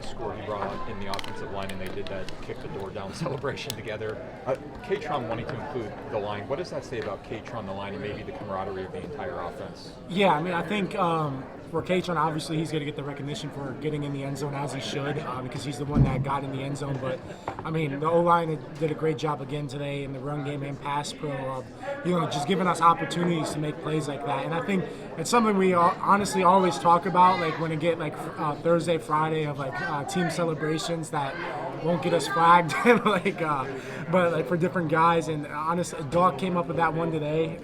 score he brought in the offensive line, and they did that kick the door down celebration together. K-Tron wanting to include the line, what does that say about K-Tron, the line, and maybe the camaraderie of the entire offense? Yeah, I mean, I think for K-Tron, obviously he's going to get the recognition for getting in the end zone as he should, because he's the one that got in the end zone. But, I mean, the O-line did a great job again today in the run game and pass pro of, just giving us opportunities to make plays like that. And I think it's something we honestly always talk about, like when it get like Thursday, Friday of like team celebrations that won't get us flagged, but like for different guys. And honestly, Doc came up with that one today,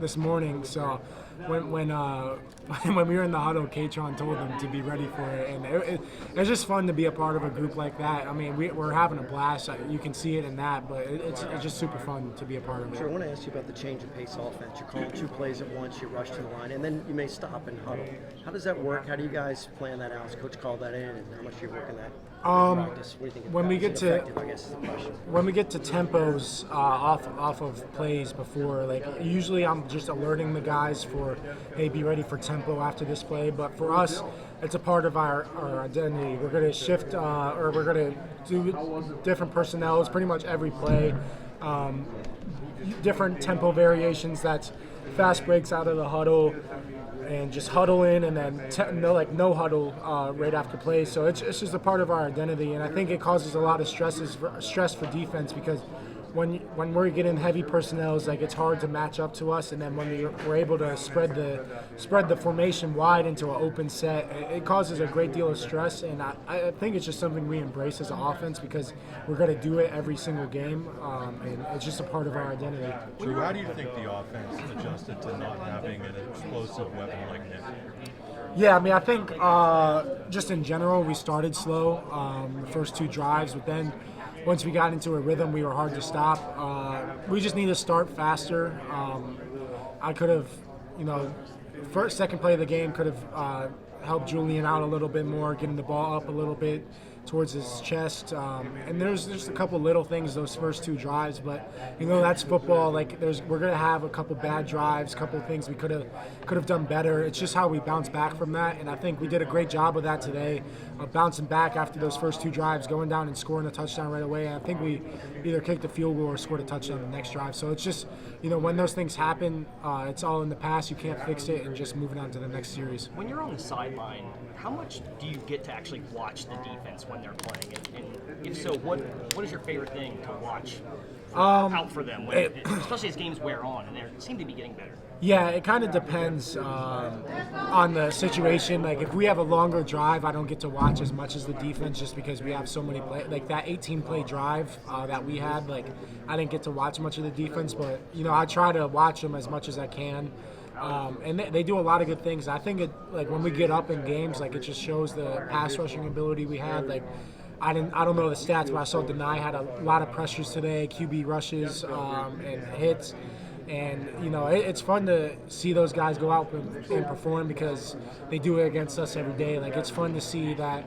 this morning. So when we were in the huddle, K-Tron told them to be ready for it, and it's just fun to be a part of a group like that. I mean, we're having a blast. You can see it in that, but it's just super fun to be a part of it. Sure, I want to ask you about the change of pace offense. You're calling 2 plays at once, you rush to the line, and then you may stop and huddle. How does that work? How do you guys plan that out? Has Coach called that in, and how much are you working that? Practice? What do you think? When we get to I guess is the question. When we get to tempos off of plays before, like usually I'm just alerting the guys for, hey, be ready for tempo after this play. But for us, it's a part of our identity. We're going to shift, or we're going to do different personnels pretty much every play. Different tempo variations. That's fast breaks out of the huddle, and just huddle in, and then no huddle right after plays. So it's just a part of our identity, and I think it causes a lot of stress for defense, because when we're getting heavy personnel, like it's hard to match up to us, and then when we're able to spread the formation wide into an open set, it causes a great deal of stress. And I think it's just something we embrace as an offense, because we're going to do it every single game, and it's just a part of our identity. Drew, how do you think the offense adjusted to not having an explosive weapon like Nick? Yeah, I mean, I think just in general, we started slow the first 2 drives, but then once we got into a rhythm, we were hard to stop. We just need to start faster. I could have, second play of the game could have helped Julian out a little bit more, getting the ball up a little bit towards his chest. And there's just a couple little things those first 2 drives, but that's football. Like we're gonna have a couple bad drives, a couple of things we could have done better. It's just how we bounce back from that, and I think we did a great job of that today, bouncing back after those first 2 drives, going down and scoring a touchdown right away. And I think we either kicked a field goal or scored a touchdown the next drive. So it's just when those things happen, it's all in the past. You can't fix it, and just moving on to the next series. When you're on the sideline, how much do you get to actually watch the defense when they're playing? And if so, what is your favorite thing to watch out for them, especially as games wear on and they seem to be getting better? Yeah, it kind of depends on the situation. Like if we have a longer drive, I don't get to watch as much as the defense, just because we have so many play. Like that 18-play drive that we had, like I didn't get to watch much of the defense, but I try to watch them as much as I can. And they do a lot of good things. I think when we get up in games, like it just shows the pass rushing ability we had. Like I don't know the stats, but I saw Denai had a lot of pressures today, QB rushes and hits. And it's fun to see those guys go out and perform, because they do it against us every day. Like it's fun to see that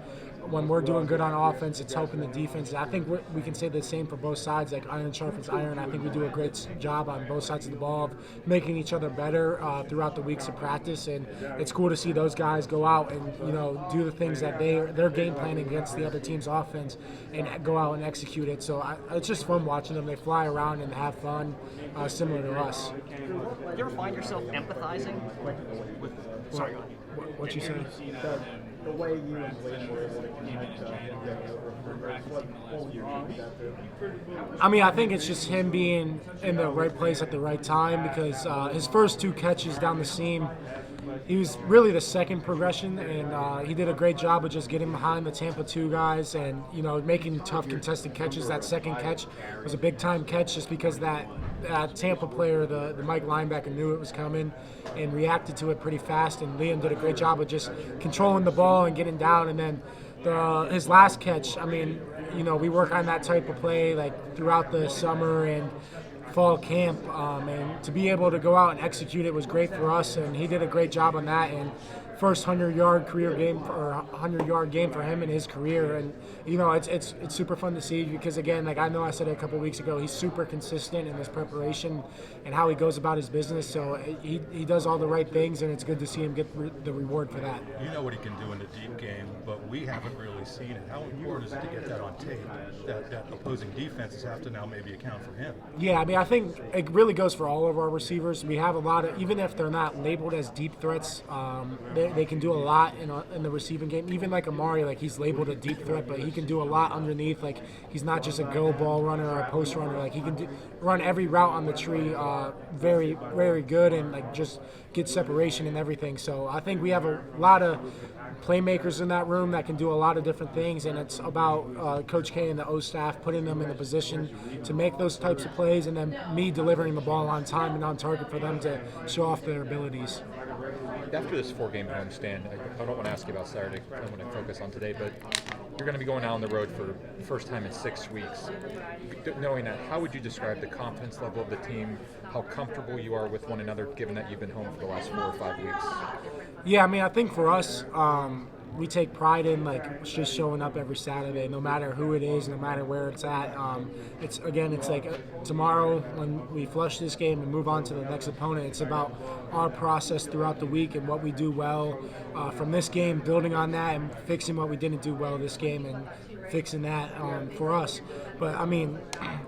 when we're doing good on offense, it's helping the defense. I think we can say the same for both sides. Like iron sharpens iron. I think we do a great job on both sides of the ball of making each other better throughout the weeks of practice. And it's cool to see those guys go out and do the things that they're game planning against the other team's offense, and go out and execute it. So it's just fun watching them. They fly around and have fun, similar to us. Do you ever find yourself empathizing with sorry, go ahead. What you say? The way you and Wayne were able to connect, I mean, I think it's just him being in the right place at the right time, because his first 2 catches down the seam, he was really the second progression, and he did a great job of just getting behind the Tampa 2 guys and making tough contested catches. That second catch was a big time catch, just because that Tampa player, the Mike linebacker, knew it was coming and reacted to it pretty fast, and Liam did a great job of just controlling the ball and getting down. And then his last catch, I mean, we work on that type of play like throughout the summer and fall camp, and to be able to go out and execute it was great for us, and he did a great job on that. And first 100-yard career game or 100-yard game for him in his career, and it's super fun to see because again, like I know I said it a couple weeks ago, he's super consistent in his preparation and how he goes about his business. So he does all the right things, and it's good to see him get the reward for that. You know what he can do in the deep game, but we haven't really seen it. How important is it to get that on tape? That opposing defenses have to now maybe account for him. Yeah, I mean, I think it really goes for all of our receivers. We have a lot of, even if they're not labeled as deep threats, they can do a lot in the receiving game. Even like Amari, like he's labeled a deep threat, but he can do a lot underneath. Like he's not just a go ball runner or a post runner. Like he can run every route on the tree very, very good and like just get separation and everything. So I think we have a lot of playmakers in that room that can do a lot of different things, and it's about Coach K and the O staff putting them in the position to make those types of plays, and then me delivering the ball on time and on target for them to show off their abilities. After this 4-game homestand, I don't want to ask you about Saturday. I want to focus on today, but you're going to be going out on the road for the first time in 6 weeks. Knowing that, how would you describe the confidence level of the team, how comfortable you are with one another, given that you've been home for the last 4 or 5 weeks? Yeah, I mean, I think for us, we take pride in like just showing up every Saturday, no matter who it is, no matter where it's at. It's like tomorrow when we flush this game and move on to the next opponent. It's about our process throughout the week and what we do well from this game, building on that and fixing what we didn't do well this game and fixing that for us. But I mean,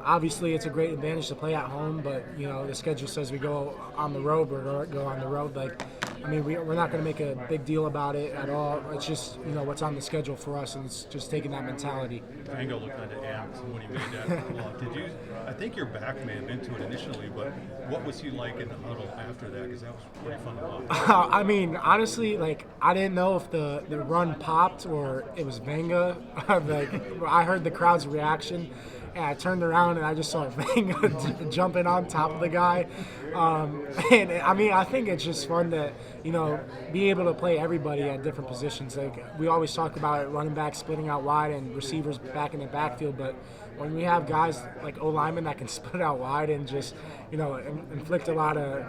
obviously it's a great advantage to play at home, but the schedule says we go on the road, we're go on the road. Like, I mean, we're not going to make a big deal about it at all. It's just, what's on the schedule for us, and it's just taking that mentality. Vango looked kind of amped when he made that block. I think your back may have been to it initially, but what was he like in the huddle after that? Because that was pretty fun to watch. I mean, honestly, like, I didn't know if the run popped or it was Venga. Like, I heard the crowd's reaction, and I turned around and I just saw Venga jumping on top of the guy. And I mean, I think it's just fun to, be able to play everybody at different positions. Like, we always talk about running back splitting out wide and receivers back in the backfield, but when we have guys like O-linemen that can split out wide and just, inflict a lot of,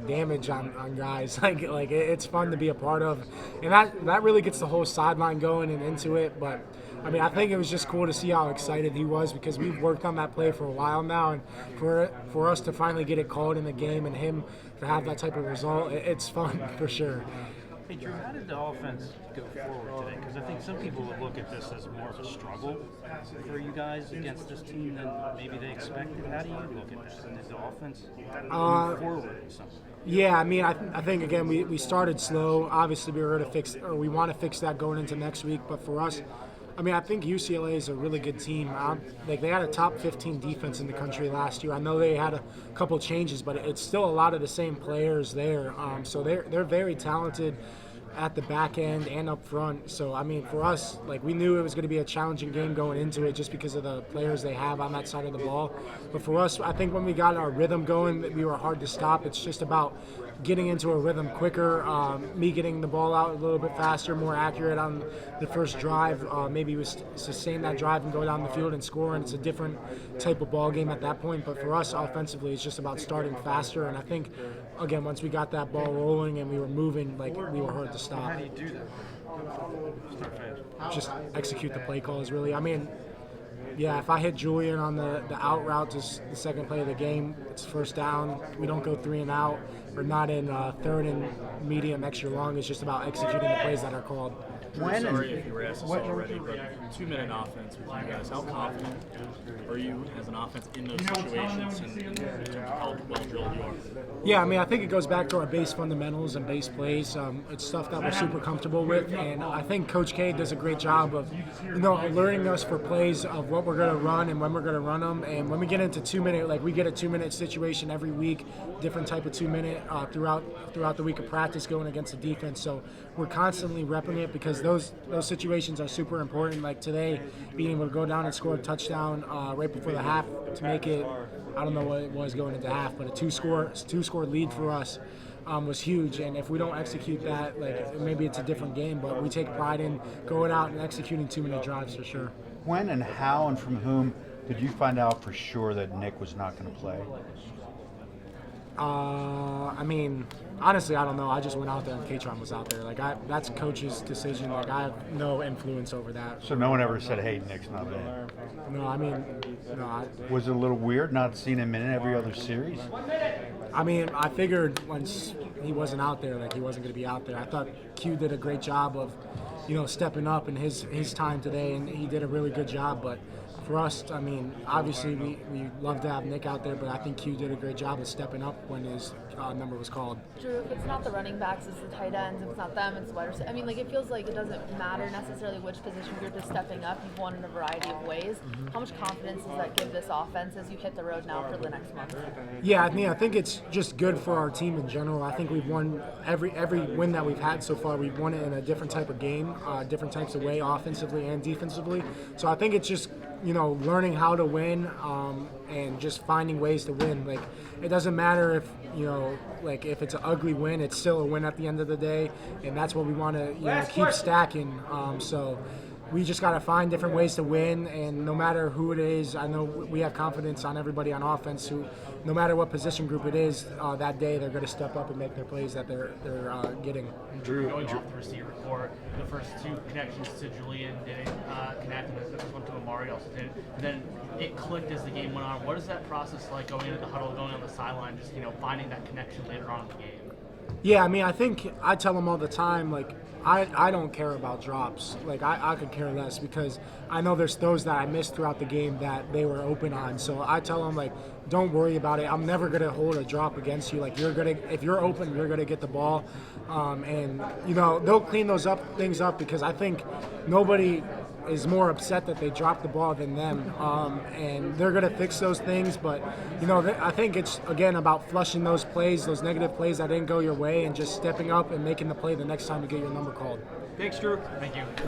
damage on guys, like it's fun to be a part of. And that really gets the whole sideline going and into it. But I mean, I think it was just cool to see how excited he was because we've worked on that play for a while now, and for us to finally get it called in the game and him to have that type of result, it's fun for sure. Hey Drew, how did the offense go forward today? Because I think some people would look at this as more of a struggle for you guys against this team than maybe they expected. How do you look at that? Did the offense move forward in something? Yeah, I mean, I think again we started slow. Obviously, we want to fix that going into next week. But for us, I mean, I think UCLA is a really good team. Like, they had a top 15 defense in the country last year. I know they had a couple changes, but it's still a lot of the same players there. So they're very talented at the back end and up front. So, I mean, for us, like, we knew it was going to be a challenging game going into it just because of the players they have on that side of the ball. But for us, I think when we got our rhythm going, we were hard to stop. It's just about getting into a rhythm quicker, me getting the ball out a little bit faster, more accurate on the first drive. Maybe we sustain that drive and go down the field and score, and it's a different type of ball game at that point. But for us, offensively, it's just about starting faster. And I think, again, once we got that ball rolling and we were moving, like, we were hard to stop. How do you do that? Start fast. Just execute the play calls, really. I mean, yeah, if I hit Julian on the out route to the second play of the game, it's first down. We don't go 3 and out. We're not in third and medium extra long. It's just about executing the plays that are called. Sorry if you were asked this already, but 2-minute offense with you guys. How confident are you as an offense in those situations and in terms of how well drilled you are? Yeah, I mean, I think it goes back to our base fundamentals and base plays. It's stuff that we're super comfortable with, and I think Coach K does a great job of, alerting us for plays of what we're going to run and when we're going to run them. And when we get into 2-minute, like, we get a 2-minute situation every week, different type of 2-minute throughout the week of practice going against the defense. So we're constantly repping it because those situations are super important. Like today, being able to go down and score a touchdown right before the half to make it, I don't know what it was going into half, but a two-score lead for us was huge. And if we don't execute that, like, maybe it's a different game. But we take pride in going out and executing 2-minute drives for sure. When and how and from whom did you find out for sure that Nick was not going to play? I mean, honestly, I don't know. I just went out there and Katron was out there. Like, that's coach's decision. Like, I have no influence over that. So no one ever said, "Hey, Nick's not in." No, I mean, no. Was it a little weird not seeing him in every other series? I mean, I figured once he wasn't out there, like he wasn't going to be out there. I thought Q did a great job of, stepping up in his time today, and he did a really good job. But for us, I mean, obviously we love to have Nick out there, but I think Q did a great job of stepping up when his number was called. Drew, if it's not the running backs, it's the tight ends. If it's not them, it's the wide receivers. I mean, like, it feels like it doesn't matter necessarily which position group is stepping up. You've won in a variety of ways. How much confidence does that give this offense as you hit the road now for the next month? Yeah, I think it's just good for our team in general. I think we've won every win that we've had so far. We've won it in a different type of game, different types of way, offensively and defensively. So I think it's just learning how to win and just finding ways to win. Like, it doesn't matter if if it's an ugly win, it's still a win at the end of the day, and that's what we want to keep stacking. So we just got to find different ways to win, and no matter who it is, I know we have confidence on everybody on offense who, no matter what position group it is, that day they're going to step up and make their plays that they're getting. Going off the receiver core, the first two connections to Julian didn't connect, and the first one to Amari also didn't. And then it clicked as the game went on. What is that process like going into the huddle, going on the sideline, just finding that connection later on in the game? Yeah, I mean, I think I tell them all the time, like, I don't care about drops. Like, I could care less because I know there's those that I missed throughout the game that they were open on. So I tell them, like, don't worry about it. I'm never going to hold a drop against you. Like, if you're open, you're going to get the ball. And, they'll clean things up because I think nobody is more upset that they dropped the ball than them, and they're going to fix those things. But I think it's again about flushing those plays, those negative plays that didn't go your way, and just stepping up and making the play the next time you get your number called. Thanks, Drew. Thank you.